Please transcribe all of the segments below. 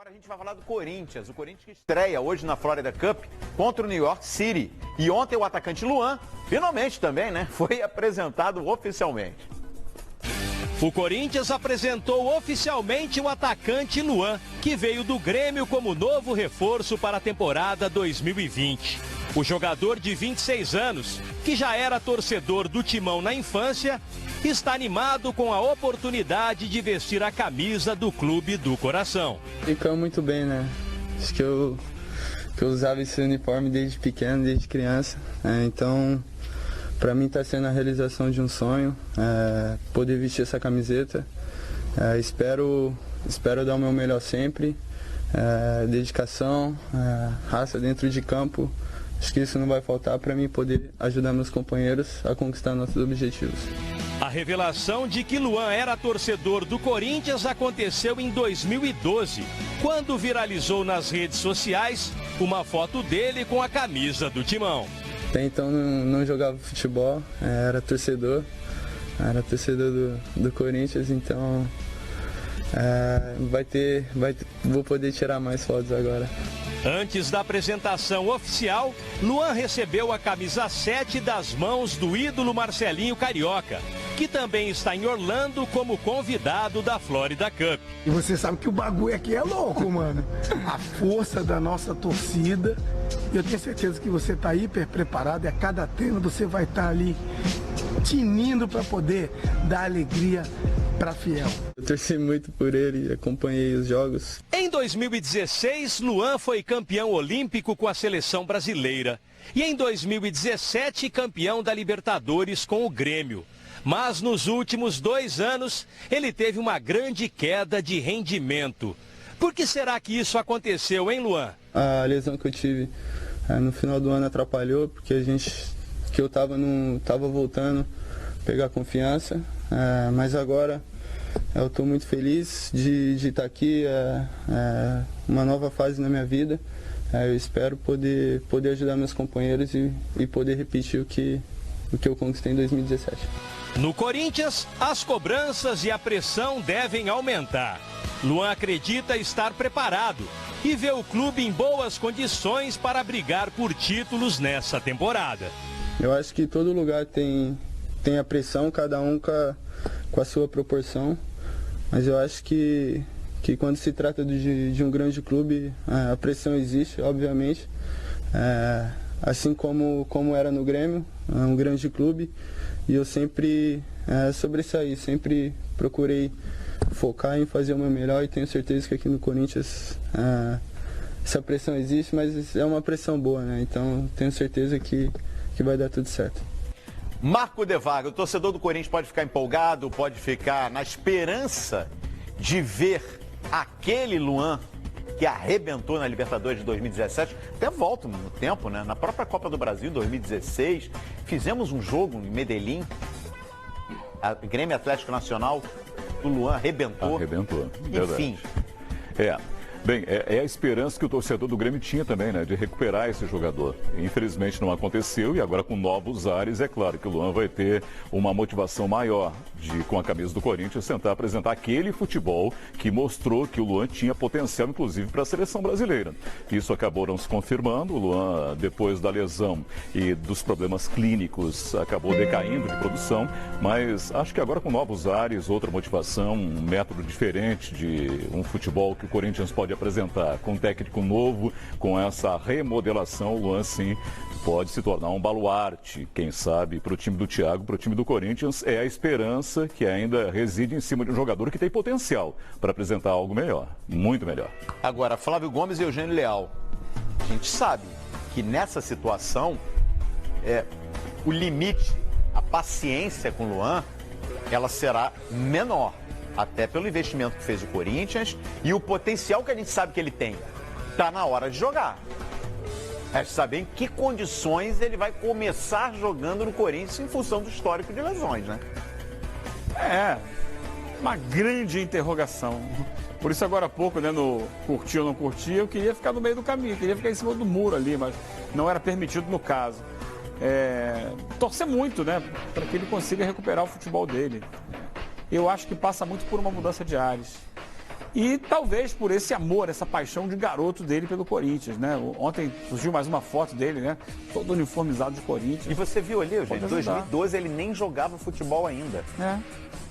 Agora a gente vai falar do Corinthians. O Corinthians que estreia hoje na Florida Cup contra o New York City. E ontem o atacante Luan, finalmente também, né, foi apresentado oficialmente. O Corinthians apresentou oficialmente o atacante Luan, que veio do Grêmio como novo reforço para a temporada 2020. O jogador de 26 anos, que já era torcedor do Timão na infância, está animado com a oportunidade de vestir a camisa do clube do coração. Ficou muito bem, né? Acho que eu usava esse uniforme desde pequeno, desde criança. Então, para mim está sendo a realização de um sonho, poder vestir essa camiseta. Espero dar o meu melhor sempre. Dedicação, raça dentro de campo. Acho que isso não vai faltar para mim poder ajudar meus companheiros a conquistar nossos objetivos. A revelação de que Luan era torcedor do Corinthians aconteceu em 2012, quando viralizou nas redes sociais uma foto dele com a camisa do Timão. Até então não jogava futebol, era torcedor do Corinthians, então vou poder tirar mais fotos agora. Antes da apresentação oficial, Luan recebeu a camisa 7 das mãos do ídolo Marcelinho Carioca, que também está em Orlando como convidado da Florida Cup. E você sabe que o bagulho aqui é louco, mano. A força da nossa torcida. Eu tenho certeza que você está hiper preparado e a cada treino você vai estar ali tinindo para poder dar alegria para Fiel. Eu torci muito por ele, acompanhei os jogos. Em 2016, Luan foi campeão olímpico com a seleção brasileira. E em 2017, campeão da Libertadores com o Grêmio. Mas nos últimos 2 anos, ele teve uma grande queda de rendimento. Por que será que isso aconteceu, hein, Luan? A lesão que eu tive no final do ano atrapalhou, porque eu estava voltando a pegar confiança, mas agora eu estou muito feliz de estar aqui, uma nova fase na minha vida. Eu espero poder ajudar meus companheiros e poder repetir o que eu conquistei em 2017. No Corinthians, as cobranças e a pressão devem aumentar. Luan acredita estar preparado e vê o clube em boas condições para brigar por títulos nessa temporada. Eu acho que todo lugar tem a pressão, cada um com a sua proporção, mas eu acho que quando se trata de um grande clube, a pressão existe, obviamente, assim como era no Grêmio, um grande clube, e eu sempre sobressaí, sempre procurei focar em fazer o meu melhor, e tenho certeza que aqui no Corinthians essa pressão existe, mas é uma pressão boa, né? Então tenho certeza que vai dar tudo certo. Marco De Vaga, o torcedor do Corinthians pode ficar empolgado, pode ficar na esperança de ver aquele Luan que arrebentou na Libertadores de 2017. Até volto no tempo, né? Na própria Copa do Brasil, em 2016, fizemos um jogo em Medellín, a Grêmio Atlético Nacional, o Luan arrebentou. Enfim. Bem, é a esperança que o torcedor do Grêmio tinha também, né, de recuperar esse jogador. Infelizmente não aconteceu e agora com novos ares, é claro que o Luan vai ter uma motivação maior de, com a camisa do Corinthians, tentar apresentar aquele futebol que mostrou que o Luan tinha potencial, inclusive, para a seleção brasileira. Isso acabou não se confirmando. O Luan, depois da lesão e dos problemas clínicos, acabou decaindo de produção, mas acho que agora com novos ares, outra motivação, um método diferente de um futebol que o Corinthians pode apresentar, com um técnico novo, com essa remodelação, o Luan sim pode se tornar um baluarte, quem sabe, para o time do Thiago, para o time do Corinthians. É a esperança que ainda reside em cima de um jogador que tem potencial para apresentar algo melhor, muito melhor. Agora, Flávio Gomes e Eugênio Leal, a gente sabe que nessa situação, o limite, a paciência com o Luan, ela será menor. Até pelo investimento que fez o Corinthians e o potencial que a gente sabe que ele tem. Está na hora de jogar. É saber em que condições ele vai começar jogando no Corinthians em função do histórico de lesões, né? Uma grande interrogação. Por isso agora há pouco, né, no curtir ou não curtir, eu queria ficar no meio do caminho, queria ficar em cima do muro ali, mas não era permitido no caso. Torcer muito, né, para que ele consiga recuperar o futebol dele. Eu acho que passa muito por uma mudança de ares. E talvez por esse amor, essa paixão de garoto dele pelo Corinthians, né? Ontem surgiu mais uma foto dele, né? Todo uniformizado de Corinthians. E você viu ali, gente, em 2012 ele nem jogava futebol ainda.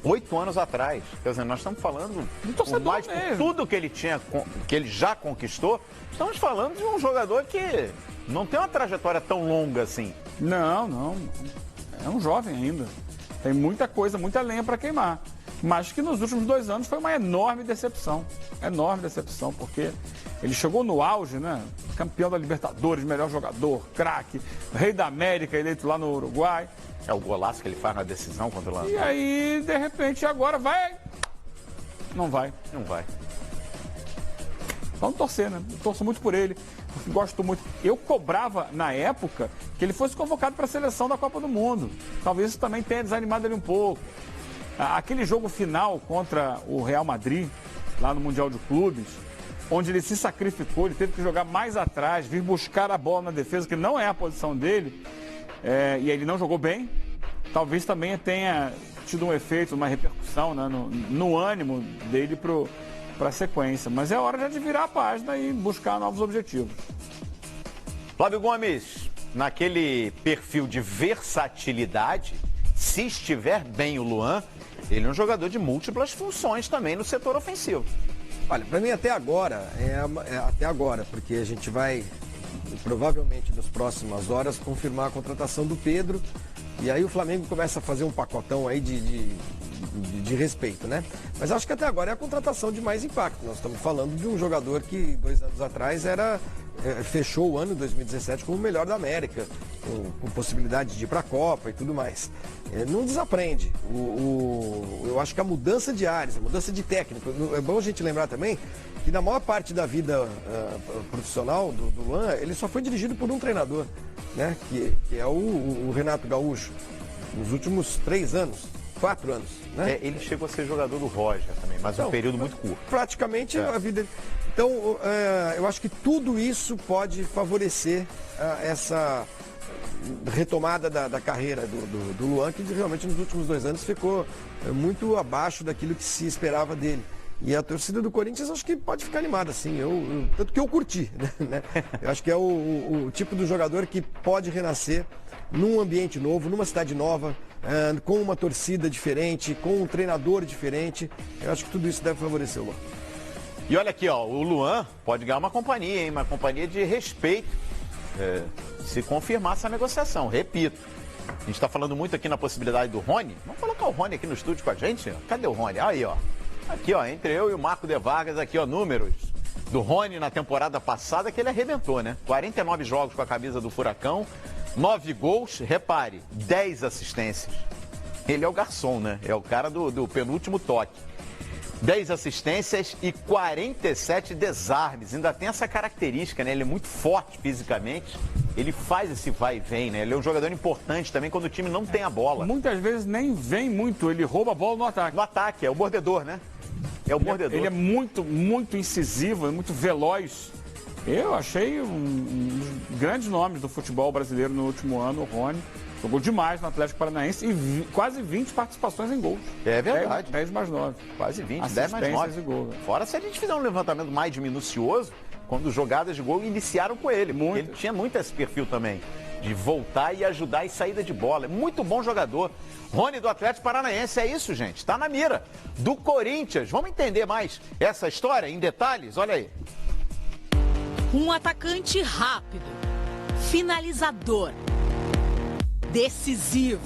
8 anos atrás. Quer dizer, nós estamos falando por mais por tudo que ele tinha, que ele já conquistou, estamos falando de um jogador que não tem uma trajetória tão longa assim. Não. É um jovem ainda. Tem muita coisa, muita lenha para queimar. Mas que nos últimos 2 anos foi uma enorme decepção. Enorme decepção, porque ele chegou no auge, né? Campeão da Libertadores, melhor jogador, craque, rei da América, eleito lá no Uruguai. É o golaço que ele faz na decisão contra o Lanús. E aí, de repente, agora vai... Não vai. Vamos torcer, né? Eu torço muito por ele, porque gosto muito. Eu cobrava, na época, que ele fosse convocado para a seleção da Copa do Mundo. Talvez isso também tenha desanimado ele um pouco. Aquele jogo final contra o Real Madrid, lá no Mundial de Clubes, onde ele se sacrificou, ele teve que jogar mais atrás, vir buscar a bola na defesa, que não é a posição dele, e ele não jogou bem. Talvez também tenha tido um efeito, uma repercussão, né, no ânimo dele para a sequência. Mas é hora já de virar a página e buscar novos objetivos. Flávio Gomes, naquele perfil de versatilidade, se estiver bem o Luan, ele é um jogador de múltiplas funções também no setor ofensivo. Olha, para mim até agora, até agora, porque a gente vai provavelmente nas próximas horas confirmar a contratação do Pedro, e aí o Flamengo começa a fazer um pacotão aí de respeito, né? Mas acho que até agora é a contratação de mais impacto. Nós estamos falando de um jogador que 2 anos atrás fechou o ano 2017 como o melhor da América, com possibilidade de ir para a Copa e tudo mais. Não desaprende. Eu acho que a mudança de áreas, a mudança de técnico, é bom a gente lembrar também que na maior parte da vida profissional do Luan, ele só foi dirigido por um treinador, né? Que é o Renato Gaúcho, nos últimos 3 anos. 4 anos, né? Ele chegou a ser jogador do Roger também, mas um período muito curto. Praticamente a vida. Então, eu acho que tudo isso pode favorecer essa retomada da carreira do Luan, que realmente nos últimos 2 anos ficou muito abaixo daquilo que se esperava dele. E a torcida do Corinthians acho que pode ficar animada, assim, tanto que eu curti, né? Eu acho que é o tipo do jogador que pode renascer num ambiente novo, numa cidade nova, com uma torcida diferente, com um treinador diferente. Eu acho que tudo isso deve favorecer o Luan. E olha aqui, ó, o Luan pode ganhar uma companhia, hein? Uma companhia de respeito, se confirmar essa negociação. Repito, a gente está falando muito aqui na possibilidade do Rony. Vamos colocar o Rony aqui no estúdio com a gente? Cadê o Rony? Aí, ó. Aqui, ó, entre eu e o Marco de Vargas, aqui, ó, números do Rony na temporada passada, que ele arrebentou, né? 49 jogos com a camisa do Furacão, 9 gols, repare, 10 assistências. Ele é o garçom, né? É o cara do penúltimo toque. 10 assistências e 47 desarmes. Ainda tem essa característica, né? Ele é muito forte fisicamente. Ele faz esse vai e vem, né? Ele é um jogador importante também quando o time não tem a bola. Muitas vezes nem vem muito, ele rouba a bola no ataque. No ataque, é o mordedor, né? É o mordedor. Ele é muito, muito incisivo, é muito veloz. Eu achei um dos grandes nomes do futebol brasileiro no último ano, o Rony. Jogou demais no Atlético Paranaense e quase 20 participações em gols. É verdade. 10 mais 9. Quase 20, 10 mais 9. E gol. Fora se a gente fizer um levantamento mais minucioso, quando jogadas de gol iniciaram com ele. Ele tinha muito esse perfil também, de voltar e ajudar em saída de bola. É muito bom jogador. Rony do Atlético Paranaense, é isso, gente. Tá na mira do Corinthians. Vamos entender mais essa história em detalhes? Olha aí. Um atacante rápido, finalizador, decisivo.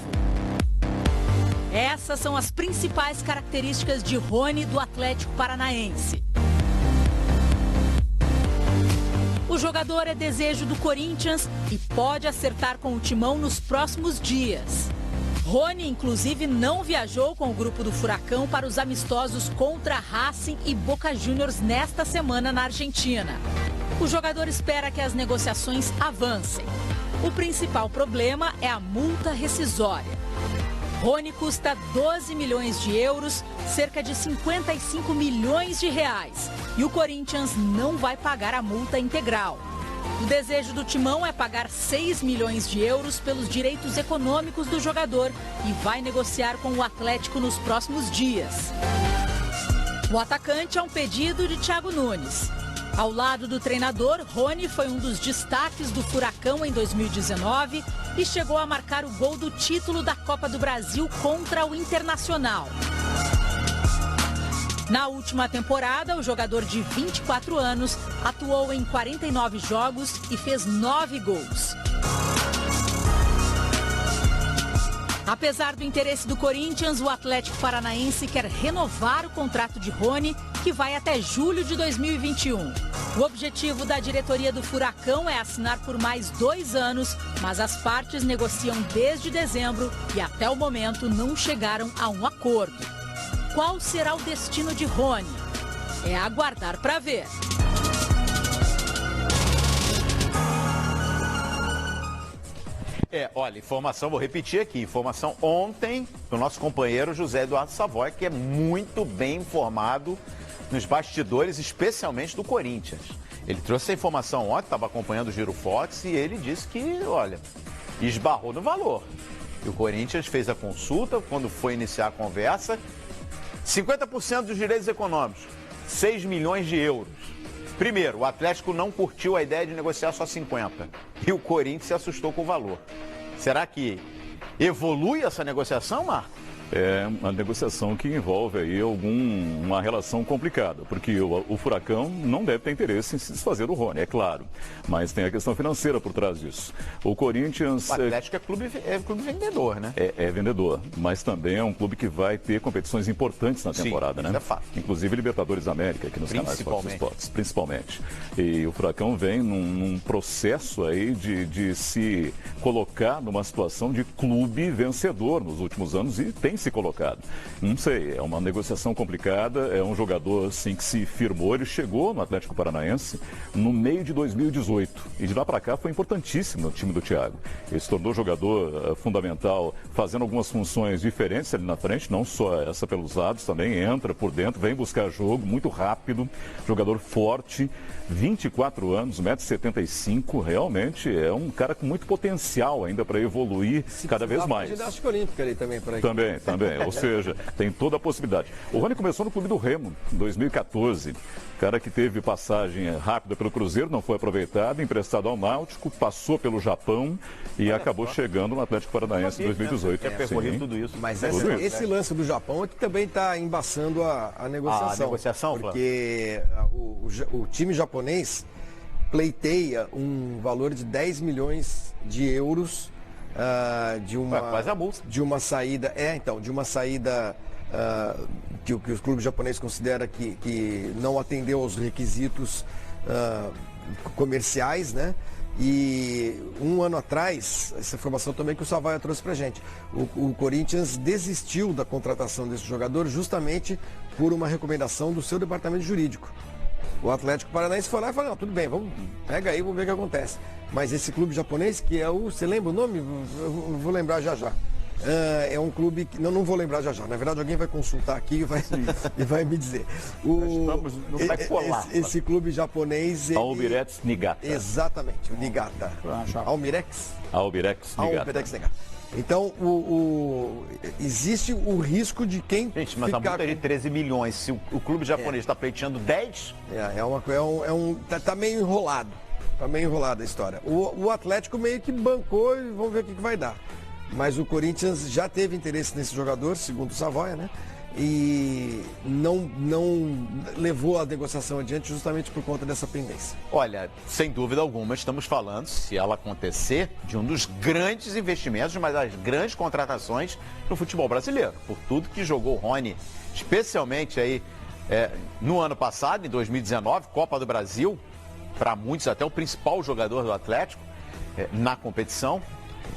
Essas são as principais características de Rony do Atlético Paranaense. O jogador é desejo do Corinthians e pode acertar com o timão nos próximos dias. Rony, inclusive, não viajou com o grupo do Furacão para os amistosos contra Racing e Boca Juniors nesta semana na Argentina. O jogador espera que as negociações avancem. O principal problema é a multa rescisória. Rony custa 12 milhões de euros, cerca de 55 milhões de reais. E o Corinthians não vai pagar a multa integral. O desejo do Timão é pagar 6 milhões de euros pelos direitos econômicos do jogador e vai negociar com o Atlético nos próximos dias. O atacante é um pedido de Thiago Nunes. Ao lado do treinador, Rony foi um dos destaques do Furacão em 2019 e chegou a marcar o gol do título da Copa do Brasil contra o Internacional. Na última temporada, o jogador de 24 anos atuou em 49 jogos e fez 9 gols. Apesar do interesse do Corinthians, o Atlético Paranaense quer renovar o contrato de Rony, que vai até julho de 2021. O objetivo da diretoria do Furacão é assinar por mais 2 anos, mas as partes negociam desde dezembro e até o momento não chegaram a um acordo. Qual será o destino de Rony? É aguardar para ver. Olha, informação, vou repetir aqui, informação ontem do nosso companheiro José Eduardo Savoy, que é muito bem informado nos bastidores, especialmente do Corinthians. Ele trouxe essa informação ontem, estava acompanhando o Giro Fox e ele disse que, olha, esbarrou no valor. E o Corinthians fez a consulta, quando foi iniciar a conversa, 50% dos direitos econômicos, 6 milhões de euros. Primeiro, o Atlético não curtiu a ideia de negociar só 50. E o Corinthians se assustou com o valor. Será que evolui essa negociação, Marco? É uma negociação que envolve aí uma relação complicada, porque o Furacão não deve ter interesse em se desfazer do Rony, é claro, mas tem a questão financeira por trás disso. O Corinthians... O Atlético é clube vendedor, né? É vendedor, mas também é um clube que vai ter competições importantes na temporada, né? Isso é fato. Inclusive Libertadores da América, aqui nos canais Fox Sports, principalmente. E o Furacão vem num processo aí de se colocar numa situação de clube vencedor nos últimos anos e tem se colocado. Não sei, é uma negociação complicada, é um jogador assim que se firmou, ele chegou no Atlético Paranaense no meio de 2018 e de lá para cá foi importantíssimo no time do Thiago. Ele se tornou jogador fundamental, fazendo algumas funções diferentes ali na frente, não só essa pelos lados, também entra por dentro, vem buscar jogo, muito rápido, jogador forte, 24 anos, 1,75 m, realmente é um cara com muito potencial ainda para evoluir cada vez mais. Ginástica olímpica ali também por aí. Também, ou seja, tem toda a possibilidade. O Rony começou no Clube do Remo, em 2014. Cara que teve passagem rápida pelo Cruzeiro, não foi aproveitado, emprestado ao Náutico, passou pelo Japão e acabou chegando no Atlético Paranaense em 2018. Tudo isso. Mas esse lance do Japão é que também está embaçando a negociação. A negociação, porque o time japonês pleiteia um valor de 10 milhões de euros quase a multa. de uma saída, que os clubes japoneses consideram que não atendeu aos requisitos comerciais, né? E um ano atrás, essa informação também que o Savaia trouxe pra gente, o Corinthians desistiu da contratação desse jogador justamente por uma recomendação do seu departamento jurídico. O Atlético Paranaense foi lá e falou, não, tudo bem, pega aí, vamos ver o que acontece. Mas esse clube japonês, que é você lembra o nome? Eu vou lembrar já. É um clube que, não vou lembrar já. Na verdade, alguém vai consultar aqui e vai me dizer. Esse clube japonês... Albirex Niigata. Exatamente, o Niigata. Albirex Niigata. Então, existe o risco de quem... Gente, mas a multa é de 13 milhões. Se o clube japonês está pleiteando 10... Tá meio enrolado. Tá meio enrolada a história. O Atlético meio que bancou e vamos ver o que vai dar. Mas o Corinthians já teve interesse nesse jogador, segundo o Savoia, né? E não levou a negociação adiante justamente por conta dessa pendência. Olha, sem dúvida alguma, estamos falando, se ela acontecer, de um dos grandes investimentos, mas das grandes contratações no futebol brasileiro. Por tudo que jogou o Rony, especialmente aí no ano passado, em 2019, Copa do Brasil, para muitos até o principal jogador do Atlético na competição.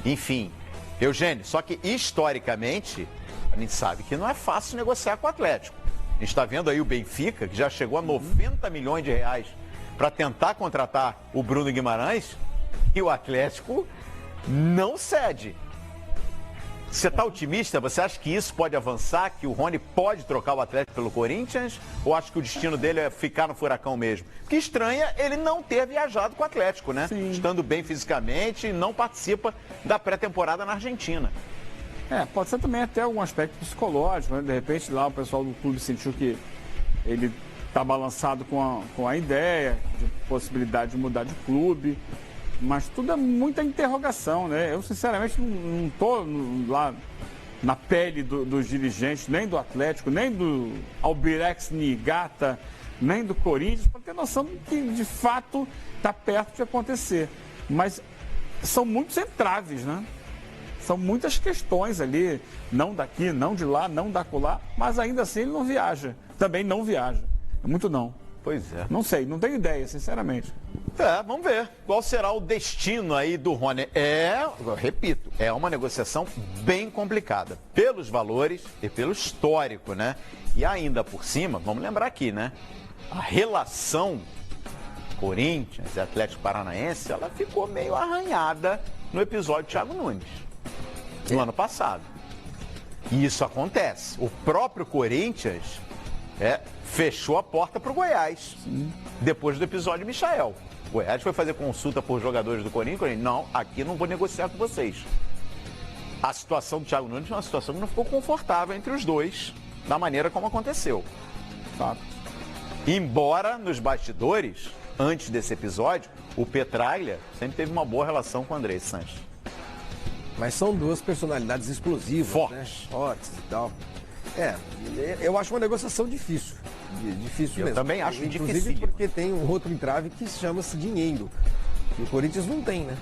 Enfim, Eugênio, só que historicamente... A gente sabe que não é fácil negociar com o Atlético. A gente está vendo aí o Benfica, que já chegou a 90 milhões de reais para tentar contratar o Bruno Guimarães, e o Atlético não cede. Você está otimista? Você acha que isso pode avançar, que o Rony pode trocar o Atlético pelo Corinthians? Ou acha que o destino dele é ficar no Furacão mesmo? Que estranha ele não ter viajado com o Atlético, né? Sim. Estando bem fisicamente, não participa da pré-temporada na Argentina. Pode ser também até algum aspecto psicológico, né? De repente lá o pessoal do clube sentiu que Ele está balançado com a ideia de possibilidade de mudar de clube, mas tudo é muita interrogação, né? Eu, sinceramente, não estou lá na pele dos dirigentes, nem do Atlético, nem do Albirex Niigata, nem do Corinthians, para ter noção do que, de fato, está perto de acontecer. Mas são muitos entraves, né? São muitas questões ali, não daqui, não de lá, não da acolá, mas ainda assim ele não viaja. Também não viaja. É muito não. Pois é. Não sei, não tenho ideia, sinceramente. Vamos ver qual será o destino aí do Rony. Eu repito, é uma negociação bem complicada, pelos valores e pelo histórico, né? E ainda por cima, vamos lembrar aqui, né? A relação Corinthians e Atlético Paranaense, ela ficou meio arranhada no episódio Thiago Nunes, no ano passado. E isso acontece. O próprio Corinthians fechou a porta para o Goiás, depois do episódio Michael. O Goiás foi fazer consulta por jogadores do Corinthians, não, aqui não vou negociar com vocês. A situação do Thiago Nunes é uma situação que não ficou confortável entre os dois, da maneira como aconteceu. Sabe? Embora nos bastidores, antes desse episódio, o Petraglia sempre teve uma boa relação com o André Sanches. Mas são duas personalidades explosivas, fortes, né? Fortes e tal. Eu acho uma negociação difícil. Difícil mesmo. Eu também acho Inclusive difícil. Porque tem um outro entrave que chama-se dinheiro. E o Corinthians não tem, né?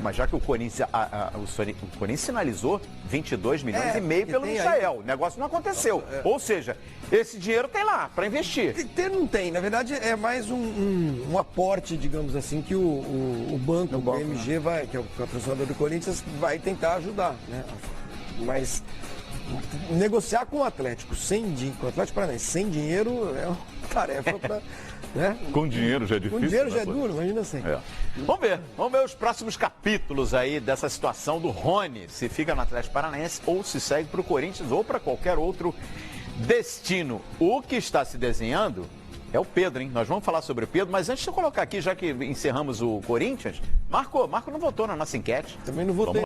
Mas já que o Corinthians, o Corinthians sinalizou 22 milhões e meio pelo Michael. O negócio não aconteceu. Ou seja, esse dinheiro tem lá para investir. Ter não tem. Na verdade, é mais um aporte, digamos assim, que o banco, o MG, que é o patrocinador do Corinthians, vai tentar ajudar, né? Mas negociar com o Atlético com o Atlético Paranaense sem dinheiro é uma tarefa para... Né? Com dinheiro já é difícil. Com dinheiro já é né? duro, imagina assim. Vamos ver os próximos capítulos aí dessa situação do Rony, se fica no Atlético Paranaense ou se segue para o Corinthians ou para qualquer outro destino. O que está se desenhando é o Pedro, hein? Nós vamos falar sobre o Pedro, mas antes de eu colocar aqui, já que encerramos o Corinthians, Marco não votou na nossa enquete. Também não votei.